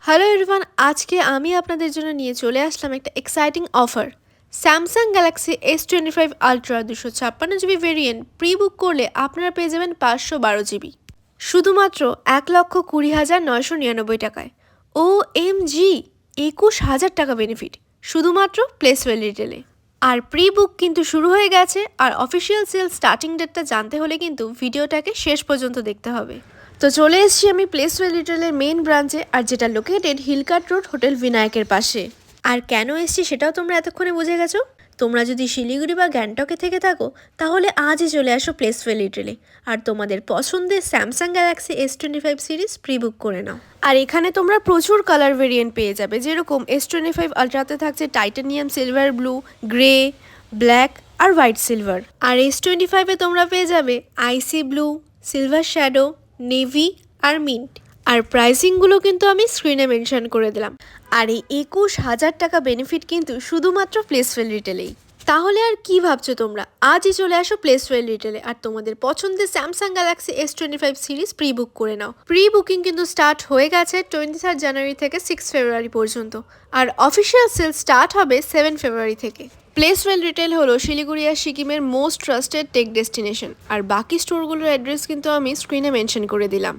Hello everyone, আজকে আমি আপনাদের জন্য নিয়ে চলে আসলাম একটা exciting offer. Samsung Galaxy S25 ultra 256 GB variant pre book করলে আপনারা পেয়ে যাবেন 512 জিবি শুধুমাত্র 1,20,999 টাকায়। ও এম জি, 21,000 টাকা বেনিফিট শুধুমাত্র প্লেসওয়েল রিটেলে। আর প্রি বুক কিন্তু শুরু হয়ে গেছে, আর অফিসিয়াল সেল স্টার্টিং ডেটটা জানতে হলে কিন্তু ভিডিওটাকে শেষ পর্যন্ত দেখতে হবে। তো চলে এসেছি আমি প্লেসওয়েল রিটেলের মেইন ব্রাঞ্চে, আর যেটা লোকেটেড হিলকাট রোড হোটেল বিনায়কের পাশে। আর কেন এসছি সেটাও তোমরা এতক্ষণে বুঝে গেছো। তোমরা যদি শিলিগুড়ি বা গ্যাংটকে থেকে থাকো তাহলে আজই চলে আসো প্লেসওয়েল রিটেলে, আর তোমাদের পছন্দের Samsung Galaxy S25 series pre book করে নাও। আর এখানে তোমরা প্রচুর কালার ভেরিয়েন্ট পেয়ে যাবে, যেরকম S25 আলট্রাতে থাকছে titanium silver blue, grey, black আর হোয়াইট সিলভার। আর S25-এ তোমরা পেয়ে যাবে icy blue, silver shadow, navy আর মিন্ট। আর প্রাইসিংগুলো কিন্তু আমি স্ক্রিনে মেনশন করে দিলাম। আর এই 21,000 টাকা বেনিফিট কিন্তু শুধুমাত্র প্লেসওয়েল রিটেলেই। তাহলে আর কি ভাবছো তোমরা, আজই চলে আসো প্লেসওয়েল রিটেলে আর তোমাদের পছন্দের Samsung Galaxy S25 series pre book করে নাও। প্রি বুকিং কিন্তু স্টার্ট হয়ে গেছে 23 জানুয়ারি থেকে 6 ফেব্রুয়ারি পর্যন্ত, আর অফিসিয়াল সেল স্টার্ট হবে 7 ফেব্রুয়ারি থেকে। প্লেসওয়েল রিটেল হলো শিলিগুড়ি আর সিকিমের মোস্ট ট্রাস্টেড টেক ডেস্টিনেশন, আর বাকি স্টোরগুলোর অ্যাড্রেস কিন্তু আমি স্ক্রিনে মেনশন করে দিলাম।